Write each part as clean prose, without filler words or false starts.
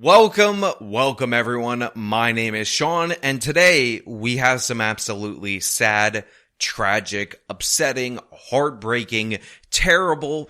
Welcome everyone. My name is Sean, and today we have some absolutely sad, tragic, upsetting, heartbreaking, terrible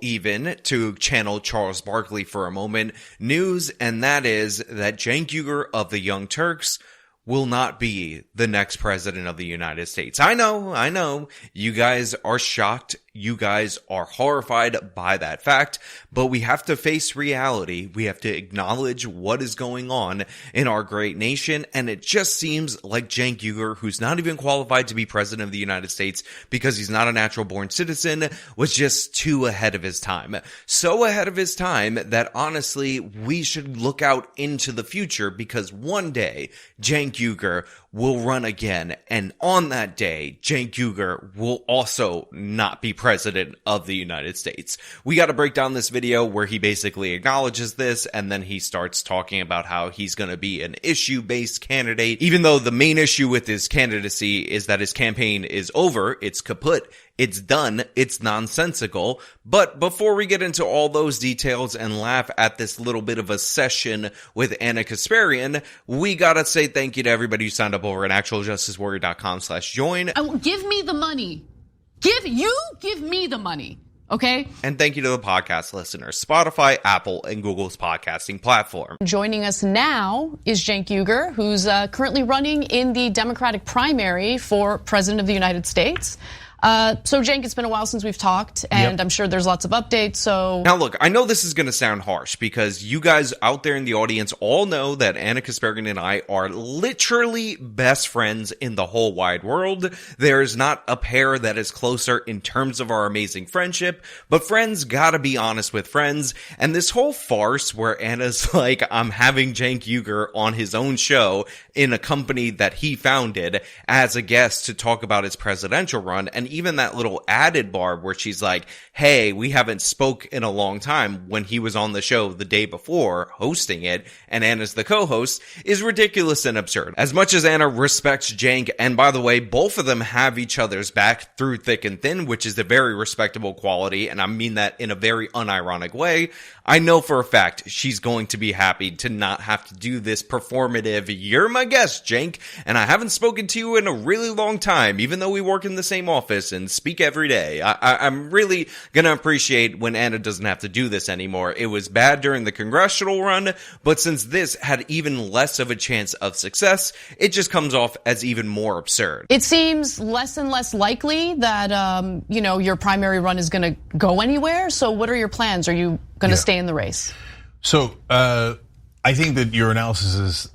even, to channel Charles Barkley for a moment, news, and that is that Cenk Uygur of the Young Turks will not be the next president of the United States. I know, you guys are shocked. You guys are horrified by that fact, but we have to face reality. We have to acknowledge what is going on in our great nation, and it just seems like Cenk Uygur, who's not even qualified to be president of the United States because he's not a natural-born citizen, was just too ahead of his time. So ahead of his time that honestly, we should look out into the future, because one day, Cenk Uygur will run again, and on that day, Cenk Uygur will also not be president of the United States. We got to break down this video where he basically acknowledges this, and then he starts talking about how he's going to be an issue-based candidate, even though the main issue with his candidacy is that his campaign is over, it's kaput, it's done, it's nonsensical. But before we get into all those details and laugh at this little bit of a session with Ana Kasparian, we gotta say thank you to everybody who signed up over at actualjusticewarrior.com/join. Give me the money. Give me the money. Okay? And thank you to the podcast listeners, Spotify, Apple, and Google's podcasting platform. Joining us now is Cenk Uygur, who's currently running in the Democratic primary for President of the United States. So Cenk, it's been a while since we've talked, and I'm sure there's lots of updates, so... Now look, I know this is going to sound harsh, because you guys out there in the audience all know that Ana Kasparian and I are literally best friends in the whole wide world. There's not a pair that is closer in terms of our amazing friendship, but friends gotta be honest with friends, and this whole farce where Anna's like, I'm having Cenk Uygur on his own show in a company that he founded as a guest to talk about his presidential run, and even that little added bar where she's like, hey, we haven't spoke in a long time, when he was on the show the day before hosting it, and Anna's the co-host, is ridiculous and absurd. As much as Ana respects Cenk, and by the way, both of them have each other's back through thick and thin, which is a very respectable quality, and I mean that in a very unironic way, I know for a fact she's going to be happy to not have to do this performative, you're my guest, Cenk, and I haven't spoken to you in a really long time, even though we work in the same office and speak every day. I'm really gonna appreciate when Ana doesn't have to do this anymore. It was bad during the congressional run, but since this had even less of a chance of success, it just comes off as even more absurd. It seems less and less likely that, your primary run is gonna go anywhere. So what are your plans? Are you gonna stay in the race? So, I think that your analysis is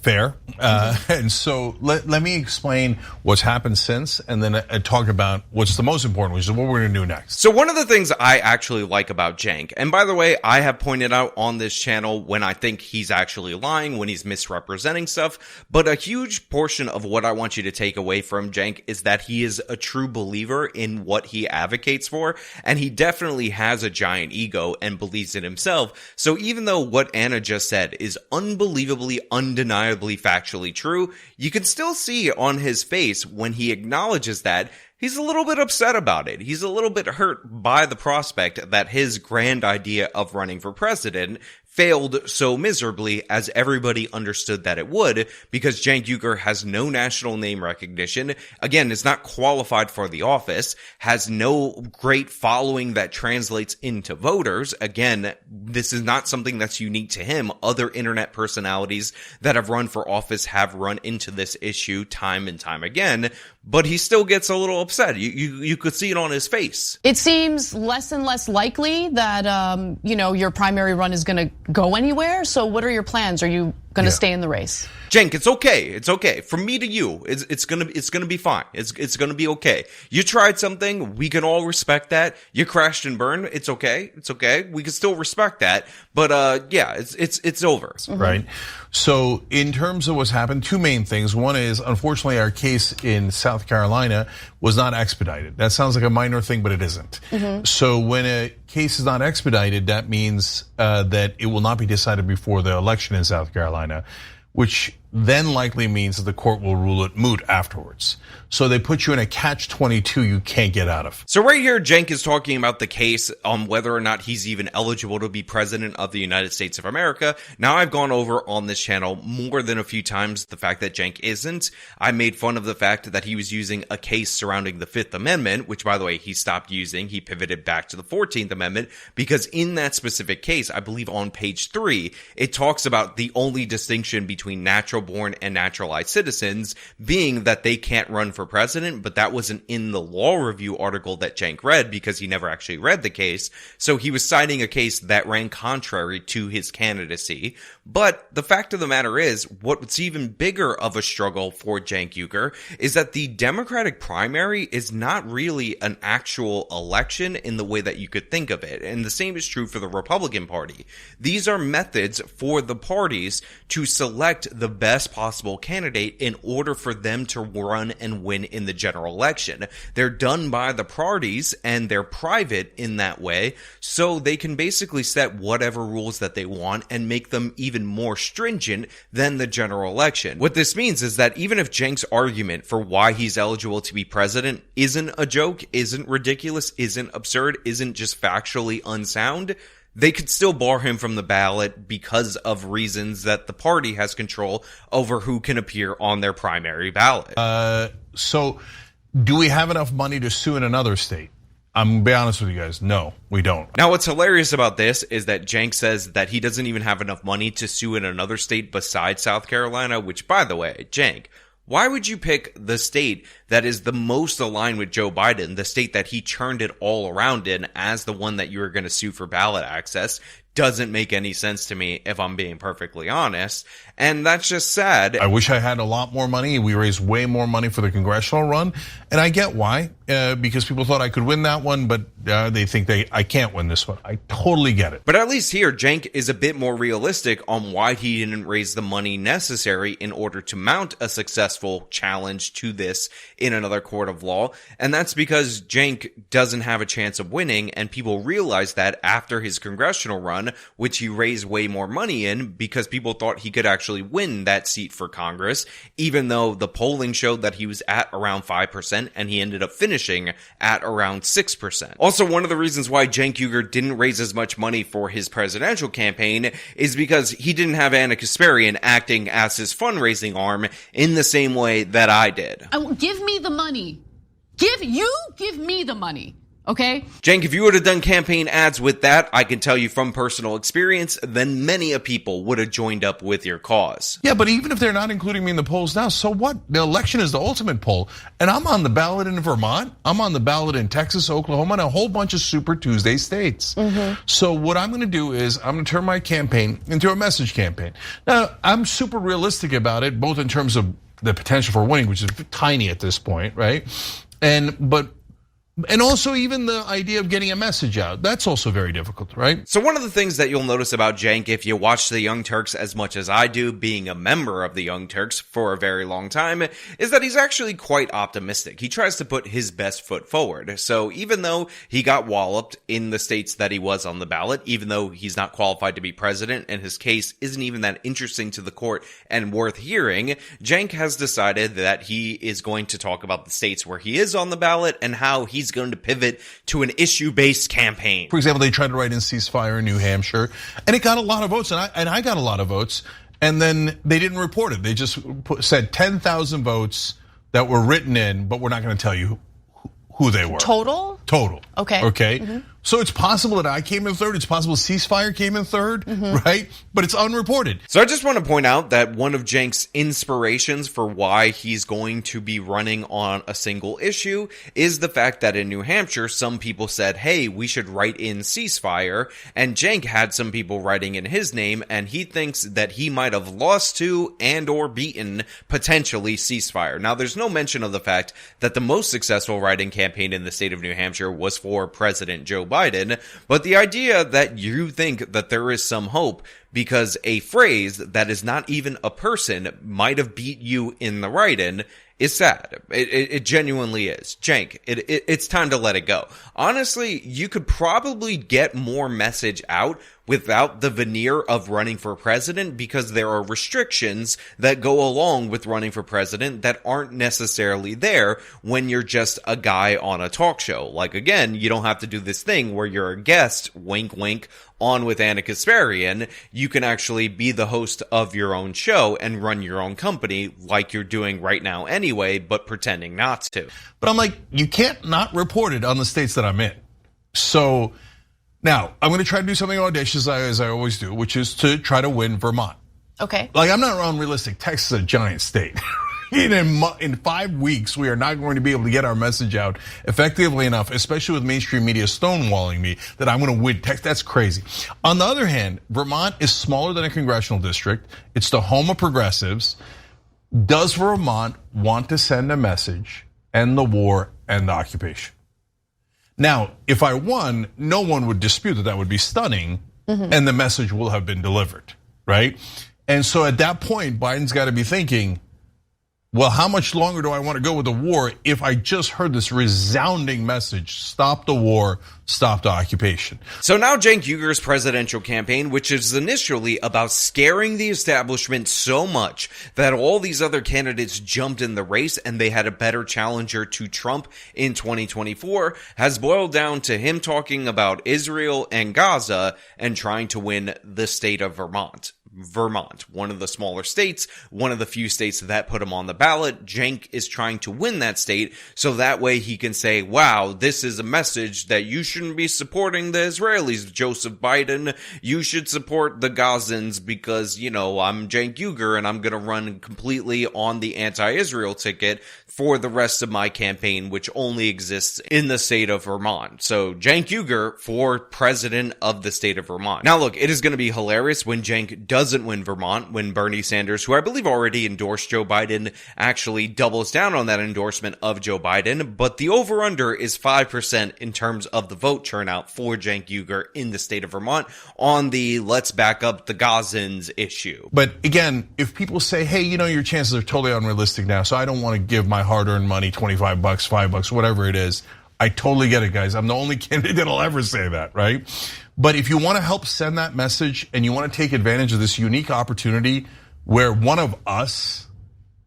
fair, and so let me explain what's happened since, and then talk about what's the most important, which is what we're going to do next. So one of the things I actually like about Cenk, and by the way, I have pointed out on this channel when I think he's actually lying, when he's misrepresenting stuff, but a huge portion of what I want you to take away from Cenk is that he is a true believer in what he advocates for, and he definitely has a giant ego and believes in himself. So even though what Ana just said is unbelievably, undeniably factually true, you can still see on his face when he acknowledges that he's a little bit upset about it. He's a little bit hurt by the prospect that his grand idea of running for president failed so miserably as everybody understood that it would, because Cenk Uygur has no national name recognition, again, is not qualified for the office, has no great following that translates into voters. Again, this is not something that's unique to him. Other internet personalities that have run for office have run into this issue time and time again, but he still gets a little upset. You could see it on his face. It seems less and less likely that, your primary run is gonna go anywhere. So what are your plans? Are you gonna stay in the race? Cenk, it's okay. It's okay. From me to you, it's gonna be fine. It's gonna be okay. You tried something. We can all respect that. You crashed and burned. It's okay. It's okay. We can still respect that. But it's over. Right. So in terms of what's happened, two main things. One is, unfortunately, our case in South Carolina was not expedited. That sounds like a minor thing, but it isn't. So when a case is not expedited, that means that it will not be decided before the election in South Carolina, which then likely means that the court will rule it moot afterwards. So they put you in a catch-22 you can't get out of. So right here, Cenk is talking about the case on whether or not he's even eligible to be president of the United States of America. Now, I've gone over on this channel more than a few times the fact that Cenk isn't. I made fun of the fact that he was using a case surrounding the Fifth Amendment, which, by the way, he stopped using. He pivoted back to the 14th Amendment because in that specific case, I believe on page 3, it talks about the only distinction between natural-born and naturalized citizens being that they can't run for president, but that wasn't in the law review article that Cenk read because he never actually read the case. So he was citing a case that ran contrary to his candidacy. But the fact of the matter is, what's even bigger of a struggle for Cenk Uygur is that the Democratic primary is not really an actual election in the way that you could think of it. And the same is true for the Republican Party. These are methods for the parties to select the best possible candidate in order for them to run and win in the general election. They're done by the parties and they're private in that way, so they can basically set whatever rules that they want and make them even more stringent than the general election. What this means is that even if Cenk's argument for why he's eligible to be president isn't a joke, isn't ridiculous, isn't absurd, isn't just factually unsound, they could still bar him from the ballot because of reasons that the party has control over who can appear on their primary ballot. So do we have enough money to sue in another state? I'm gonna be honest with you guys, no, we don't. Now, what's hilarious about this is that Cenk says that he doesn't even have enough money to sue in another state besides South Carolina, which, by the way, Cenk, why would you pick the state that is the most aligned with Joe Biden, the state that he churned it all around in, as the one that you were going to sue for ballot access? Doesn't make any sense to me, if I'm being perfectly honest. And that's just sad. I wish I had a lot more money. We raised way more money for the congressional run. And I get why, because people thought I could win that one, but they think I can't win this one. I totally get it. But at least here, Cenk is a bit more realistic on why he didn't raise the money necessary in order to mount a successful challenge to this in another court of law. And that's because Cenk doesn't have a chance of winning, and people realized that after his congressional run, which he raised way more money in because people thought he could actually win that seat for Congress, even though the polling showed that he was at around 5% and he ended up finishing at around 6%. Also, one of the reasons why Cenk Uygur didn't raise as much money for his presidential campaign is because he didn't have Ana Kasparian acting as his fundraising arm in the same way that I did. Give me the money. Give me the money. Okay? Cenk, if you would have done campaign ads with that, I can tell you from personal experience, then many a people would have joined up with your cause. Yeah, but even if they're not including me in the polls now, so what? The election is the ultimate poll. And I'm on the ballot in Vermont. I'm on the ballot in Texas, Oklahoma, and a whole bunch of Super Tuesday states. So what I'm gonna do is I'm gonna turn my campaign into a message campaign. Now, I'm super realistic about it, both in terms of the potential for winning, which is tiny at this point, right? And also even the idea of getting a message out, that's also very difficult, right? So one of the things that you'll notice about Cenk, if you watch the Young Turks as much as I do, being a member of the Young Turks for a very long time, is that he's actually quite optimistic. He tries to put his best foot forward. So even though he got walloped in the states that he was on the ballot, even though he's not qualified to be president and his case isn't even that interesting to the court and worth hearing, Cenk has decided that he is going to talk about the states where he is on the ballot and how he's going to pivot to an issue-based campaign. For example, they tried to write in ceasefire in New Hampshire, and it got a lot of votes, and I got a lot of votes, and then they didn't report it. They just said 10,000 votes that were written in, but we're not going to tell you who they were. Total? Total. Okay. Okay. So it's possible that I came in third. It's possible ceasefire came in third, right? But it's unreported. So I just want to point out that one of Cenk's inspirations for why he's going to be running on a single issue is the fact that in New Hampshire, some people said, hey, we should write in ceasefire. And Cenk had some people writing in his name, and he thinks that he might have lost to and or beaten potentially ceasefire. Now, there's no mention of the fact that the most successful write-in campaign in the state of New Hampshire was for President Joe Biden, but the idea that you think that there is some hope because a phrase that is not even a person might have beat you in the write-in is sad. It genuinely is. Cenk, it's time to let it go. Honestly, you could probably get more message out without the veneer of running for president, because there are restrictions that go along with running for president that aren't necessarily there when you're just a guy on a talk show. Like, again, you don't have to do this thing where you're a guest, wink wink, on with Ana Kasparian. You can actually be the host of your own show and run your own company like you're doing right now anyway, but pretending not to. But I'm like, you can't not report it on the states that I'm in. So now I'm going to try to do something audacious as I always do, which is to try to win Vermont. Okay. Like, I'm not unrealistic. Texas is a giant state. In 5 weeks, we are not going to be able to get our message out effectively enough, especially with mainstream media stonewalling me, that I'm going to win Texas. That's crazy. On the other hand, Vermont is smaller than a congressional district. It's the home of progressives. Does Vermont want to send a message, end the war, end the occupation? Now, if I won, no one would dispute that that would be stunning, and the message will have been delivered, right? And so at that point, Biden's got to be thinking, well, how much longer do I want to go with the war if I just heard this resounding message, stop the war, stop the occupation? So now Cenk Uygur's presidential campaign, which is initially about scaring the establishment so much that all these other candidates jumped in the race and they had a better challenger to Trump in 2024, has boiled down to him talking about Israel and Gaza and trying to win the state of Vermont. One of the smaller states, one of the few states that put him on the ballot. Cenk is trying to win that state so that way he can say, wow, this is a message that you shouldn't be supporting the Israelis, Joseph Biden. You should support the Gazans because, you know, I'm Cenk Uygur and I'm going to run completely on the anti-Israel ticket for the rest of my campaign, which only exists in the state of Vermont. So Cenk Uygur for president of the state of Vermont. Now look, it is going to be hilarious when Cenk doesn't win Vermont, when Bernie Sanders, who I believe already endorsed Joe Biden, actually doubles down on that endorsement of Joe Biden. But the over-under is 5% in terms of the vote turnout for Cenk Uygur in the state of Vermont on the let's back up the Gazans issue. But again, if people say, hey, you know, your chances are totally unrealistic now, so I don't want to give my hard-earned money, $25, $5, whatever it is, I totally get it, guys. I'm the only candidate that'll ever say that, right? But if you want to help send that message and you want to take advantage of this unique opportunity where one of us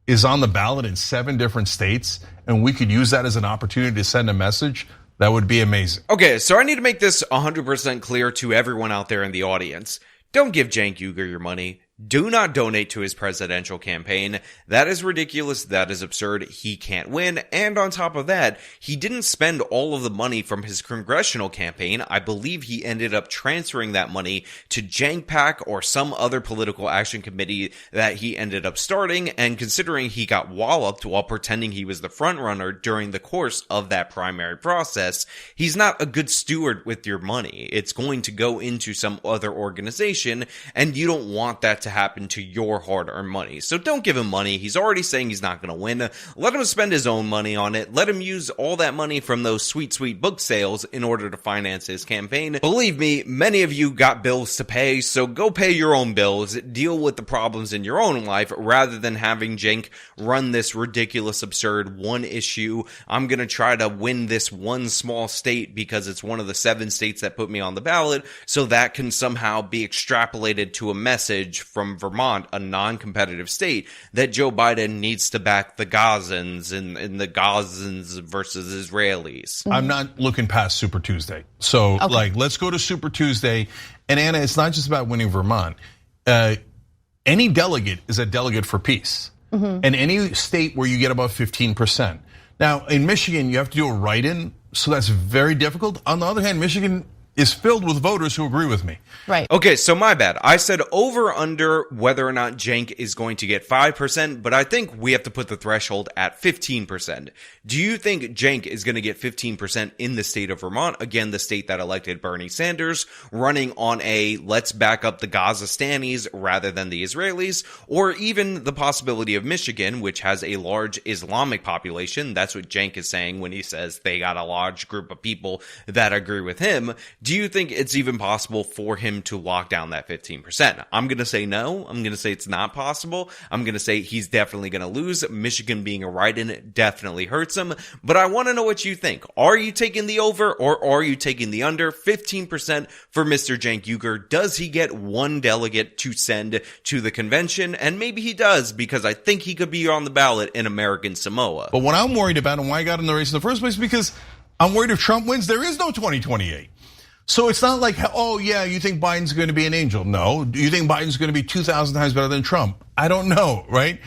is on the ballot in 7 different states and we could use that as an opportunity to send a message, that would be amazing. Okay, so I need to make this 100% clear to everyone out there in the audience. Don't give Cenk Uygur your money. Do not donate to his presidential campaign. That is ridiculous. That is absurd. He can't win. And on top of that, he didn't spend all of the money from his congressional campaign. I believe he ended up transferring that money to Cenk PAC or some other political action committee that he ended up starting. And considering he got walloped while pretending he was the front runner during the course of that primary process, he's not a good steward with your money. It's going to go into some other organization, and you don't want that to happen to your hard-earned money. So don't give him money. He's already saying he's not going to win. Let him spend his own money on it. Let him use all that money from those sweet, sweet book sales in order to finance his campaign. Believe me, many of you got bills to pay, so go pay your own bills. Deal with the problems in your own life rather than having Cenk run this ridiculous, absurd one issue. I'm going to try to win this one small state because it's one of the 7 states that put me on the ballot, so that can somehow be extrapolated to a message from Vermont, a non-competitive state, that Joe Biden needs to back the Gazans and the Gazans versus Israelis. I'm not looking past Super Tuesday. So let's go to Super Tuesday. And Ana, it's not just about winning Vermont. Any delegate is a delegate for peace. And any state where you get above 15%. Now, in Michigan, you have to do a write-in, so that's very difficult. On the other hand, Michigan is filled with voters who agree with me. Right. Okay, so my bad. I said over under whether or not Cenk is going to get 5%, but I think we have to put the threshold at 15%. Do you think Cenk is going to get 15% in the state of Vermont? Again, the state that elected Bernie Sanders, running on a let's back up the Gazastanis rather than the Israelis, or even the possibility of Michigan, which has a large Islamic population. That's what Cenk is saying when he says they got a large group of people that agree with him. Do you think it's even possible for him to lock down that 15%? I'm going to say no. I'm going to say it's not possible. I'm going to say he's definitely going to lose. Michigan being a write-in definitely hurts him. But I want to know what you think. Are you taking the over or are you taking the under? 15% for Mr. Cenk Uygur. Does he get one delegate to send to the convention? And maybe he does, because I think he could be on the ballot in American Samoa. But what I'm worried about and why I got in the race in the first place, because I'm worried if Trump wins, there is no 2028. So it's not like, oh yeah, you think Biden's going to be an angel? No. Do you think Biden's going to be 2,000 times better than Trump? I don't know, right?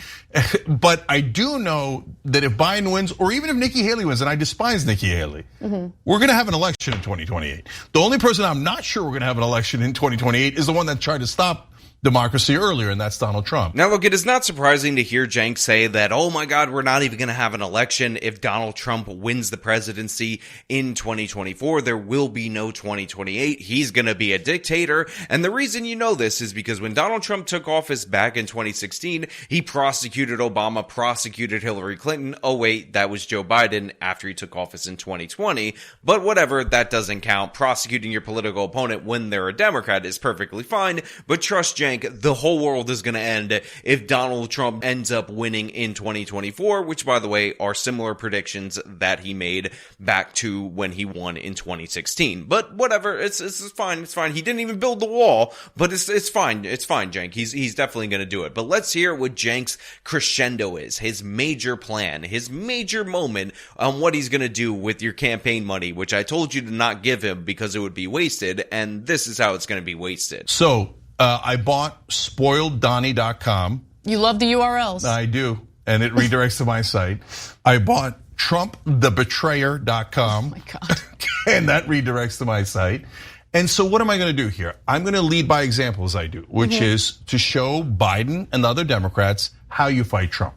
But I do know that if Biden wins, or even if Nikki Haley wins, and I despise Nikki Haley, we're going to have an election in 2028. The only person I'm not sure we're going to have an election in 2028 is the one that tried to stop democracy earlier, and that's Donald Trump. Now look, it is not surprising to hear Cenk say that, oh my God, we're not even going to have an election if Donald Trump wins the presidency in 2024. There will be no 2028. He's going to be a dictator. And the reason you know this is because when Donald Trump took office back in 2016, he prosecuted Obama, prosecuted Hillary Clinton. Oh wait, that was Joe Biden after he took office in 2020. But whatever, that doesn't count. Prosecuting your political opponent when they're a Democrat is perfectly fine. But trust Cenk, the whole world is going to end if Donald Trump ends up winning in 2024, which, by the way, are similar predictions that he made back to when he won in 2016. But whatever, it's fine. It's fine. He didn't even build the wall, but it's fine. It's fine, Cenk. He's definitely going to do it. But let's hear what Cenk's crescendo is, his major plan, his major moment on what he's going to do with your campaign money, which I told you to not give him because it would be wasted, and this is how it's going to be wasted. So, I bought SpoiledDonnie.com. You love the URLs. I do, and it redirects to my site. I bought TrumpTheBetrayer.com. Oh my God. And that redirects to my site. And so what am I going to do here? I'm going to lead by example as I do, which is to show Biden and the other Democrats how you fight Trump.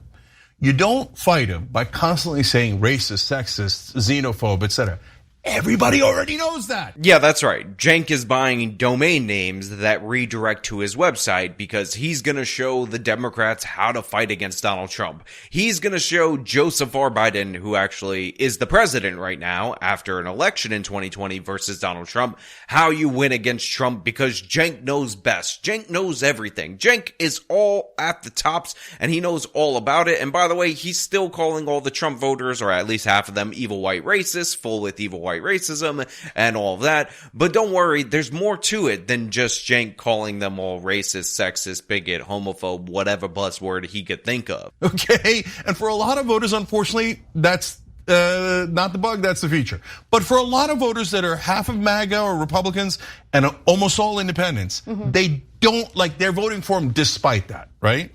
You don't fight him by constantly saying racist, sexist, xenophobe, etc. Everybody already knows that. Yeah, that's right. Cenk is buying domain names that redirect to his website because he's going to show the Democrats how to fight against Donald Trump. He's going to show Joseph R. Biden, who actually is the president right now after an election in 2020 versus Donald Trump, how you win against Trump, because Cenk knows best. Cenk knows everything. Cenk is all at the tops and he knows all about it. And by the way, he's still calling all the Trump voters, or at least half of them, evil white racists, full with evil white racism and all of that. But don't worry, there's more to it than just Cenk calling them all racist, sexist, bigot, homophobe, whatever buzzword he could think of. Okay, and for a lot of voters, unfortunately, that's not the bug, that's the feature. But for a lot of voters that are half of MAGA or Republicans and almost all independents, they don't, like, they're voting for him despite that, right?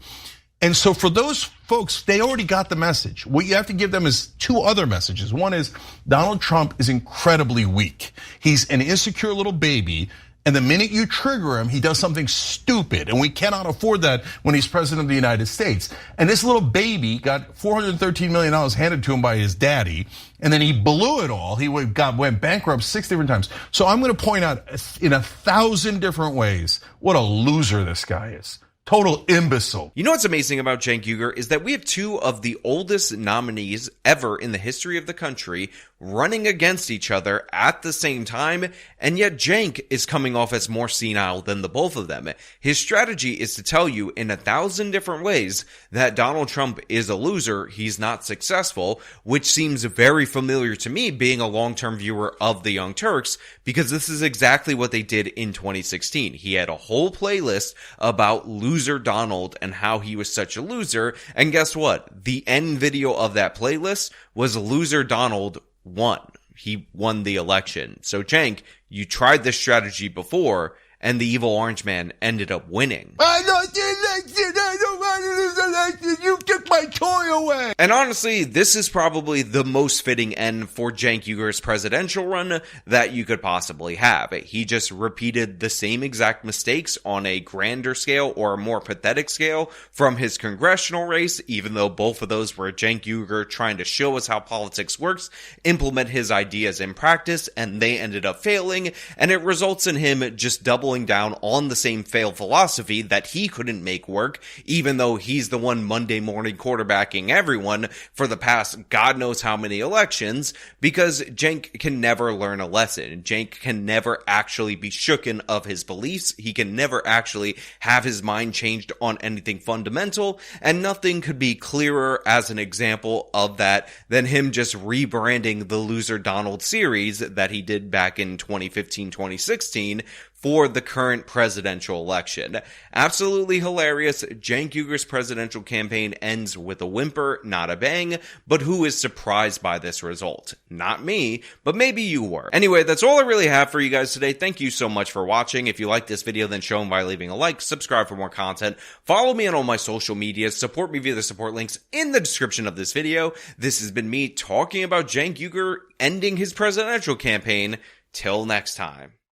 And so for those folks, they already got the message. What you have to give them is two other messages. One is Donald Trump is incredibly weak. He's an insecure little baby. And the minute you trigger him, he does something stupid. And we cannot afford that when he's president of the United States. And this little baby got $413 million handed to him by his daddy. And then he blew it all. He went bankrupt 6 different times. So I'm going to point out in 1,000 different ways what a loser this guy is. Total imbecile. You know what's amazing about Cenk Uygur is that we have two of the oldest nominees ever in the history of the country running against each other at the same time, and yet Cenk is coming off as more senile than the both of them. His strategy is to tell you in 1,000 different ways that Donald Trump is a loser, he's not successful, which seems very familiar to me being a long-term viewer of the Young Turks, because this is exactly what they did in 2016. He had a whole playlist about loser Donald and how he was such a loser, and guess what? The end video of that playlist was loser Donald won. He won the election. So Cenk, you tried this strategy before, and the evil orange man ended up winning. I lost the election. I don't want to lose the election. You took my toy away. And honestly, this is probably the most fitting end for Cenk Uygur's presidential run that you could possibly have. He just repeated the same exact mistakes on a grander scale or a more pathetic scale from his congressional race, even though both of those were Cenk Uygur trying to show us how politics works, implement his ideas in practice, and they ended up failing, and it results in him just doubling down on the same failed philosophy that he couldn't make work, even though he's the one Monday morning quarterback quarterbacking everyone for the past God knows how many elections, because Cenk can never learn a lesson. Cenk can never actually be shooken of his beliefs. He can never actually have his mind changed on anything fundamental, and nothing could be clearer as an example of that than him just rebranding the Loser Donald series that he did back in 2015-2016 for the current presidential election. Absolutely hilarious. Cenk Uyghur's presidential campaign ends with a whimper, not a bang, but who is surprised by this result? Not me, but maybe you were. Anyway, that's all I really have for you guys today. Thank you so much for watching. If you like this video, then show them by leaving a like, subscribe for more content, follow me on all my social medias, support me via the support links in the description of this video. This has been me talking about Cenk Uyghur ending his presidential campaign. Till next time.